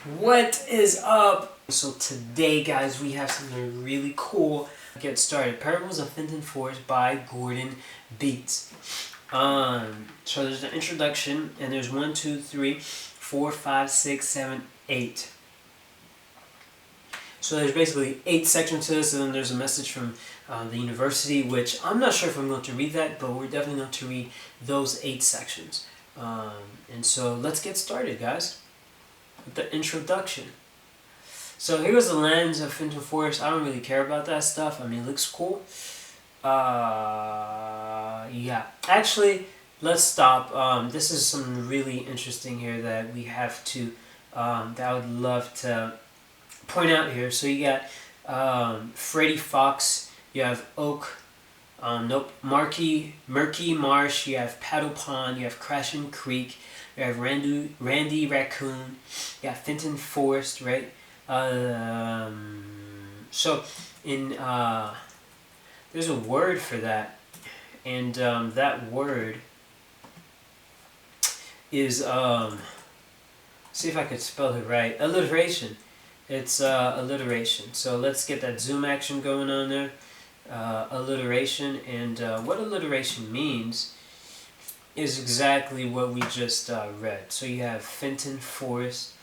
What is up? So today, guys, we have something really cool. Get started. Parables of Fenton Forest by Gordon Beats. So there's an introduction, and there's 1, 2, 3, 4, 5, 6, 7, 8. So there's basically 8 sections to this, and then there's a message from the university, which I'm not sure if I'm going to read that, but we're definitely going to read those 8 sections. And so let's get started, guys, with the introduction. So here's the lands of Fenton Forest. I don't really care about that stuff. I mean, it looks cool. Yeah. Actually, let's stop. This is something really interesting here that we have to, that I would love to point out here. So you got Freddy Fox, you have Oak, Murky Marsh, you have Paddle Pond, you have Crashing Creek, you have Randy Raccoon, you have Fenton Forest, right? So in there's a word for that, and that word is see if I could spell it right. Alliteration. It's alliteration. So let's get that zoom action going on there. Alliteration, and what alliteration means is exactly what we just read. So you have Fenton Forest.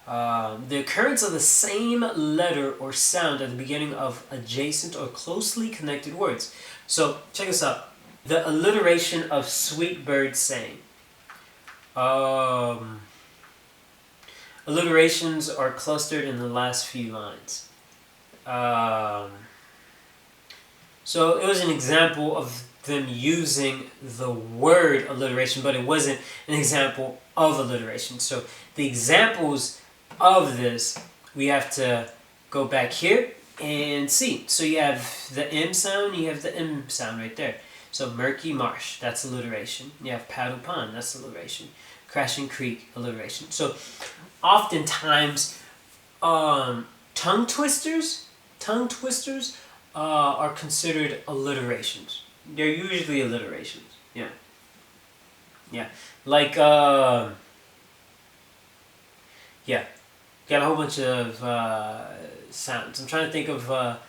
The occurrence of the same letter or sound at the beginning of adjacent or closely connected words. So check this out. The alliteration of Sweet Bird Saying. Alliterations are clustered in the last few lines. So it was an example of them using the word alliteration, but it wasn't an example of alliteration. So the examples of this, we have to go back here and see. So you have the M sound, you have the M sound right there. So Murky Marsh, that's alliteration. You have Paddle Pond, that's alliteration. Crashing Creek, alliteration. So oftentimes, tongue twisters are considered alliterations. They're usually alliterations. Yeah. Like, yeah. Got a whole bunch of sounds. I'm trying to think of a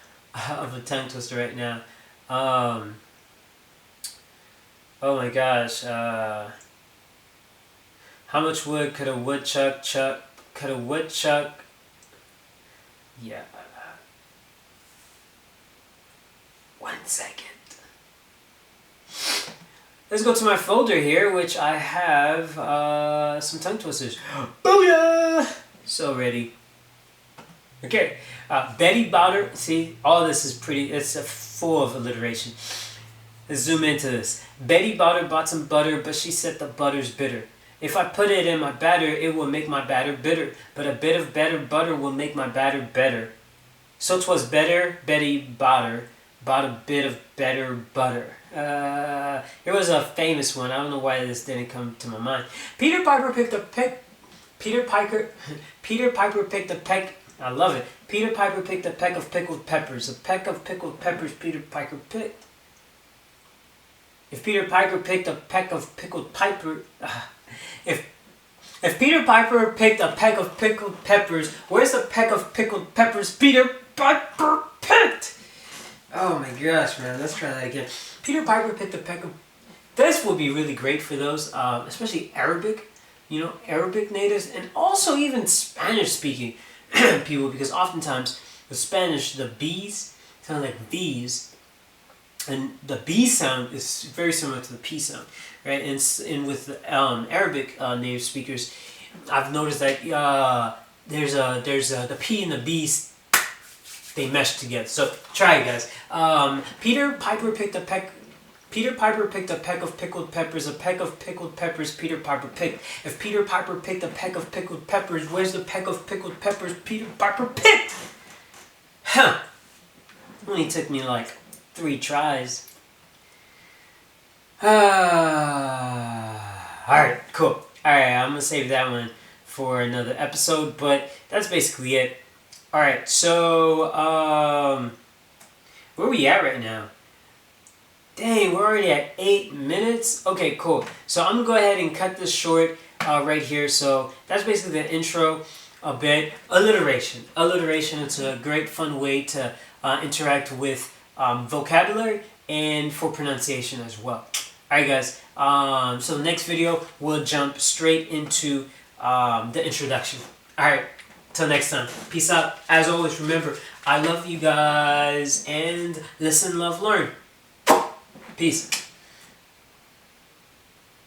tongue twister right now. Oh my gosh. How much wood could a woodchuck chuck? Could a woodchuck? Yeah. 1 second. Let's go to my folder here, which I have some tongue twisters. Booyah! So ready. Okay. Betty Botter. See, all this is pretty. It's full of alliteration. Let's zoom into this. Betty Botter bought some butter, but she said the butter's bitter. If I put it in my batter, it will make my batter bitter. But a bit of better butter will make my batter better. So 'twas better Betty Botter bought a bit of better butter. It was a famous one. I don't know why this didn't come to my mind. Peter Piper picked a peck. Peter Piper picked a peck. I love it. Peter Piper picked a peck of pickled peppers. A peck of pickled peppers Peter Piper picked. If Peter Piper picked a peck of pickled piper, if Peter Piper picked a peck of pickled peppers, where's the peck of pickled peppers Peter Piper picked? Oh my gosh, man! Let's try that again. Peter Piper picked a peck of. This would be really great for those, especially Arabic, Arabic natives, and also even Spanish-speaking people, because oftentimes with Spanish the B's sound like V's. And the B sound is very similar to the P sound, right? And with the Arabic native speakers, I've noticed that there's the P and the B, they mesh together. So try it, guys. Peter Piper picked a peck of pickled peppers. A peck of pickled peppers Peter Piper picked. If Peter Piper picked a peck of pickled peppers, where's the peck of pickled peppers Peter Piper picked? Huh. Only took me like 3 tries. Alright, cool. Alright, I'm gonna save that one for another episode, but that's basically it. Alright, so, where are we at right now? Dang, we're already at 8 minutes? Okay, cool. So I'm gonna go ahead and cut this short right here. So that's basically the intro. a bit. Alliteration. Alliteration, it's a great fun way to interact with vocabulary and for pronunciation as well. Alright guys, so the next video we'll jump straight into the introduction. Alright, till next time. Peace out. As always, remember, I love you guys and listen, love, learn. Peace.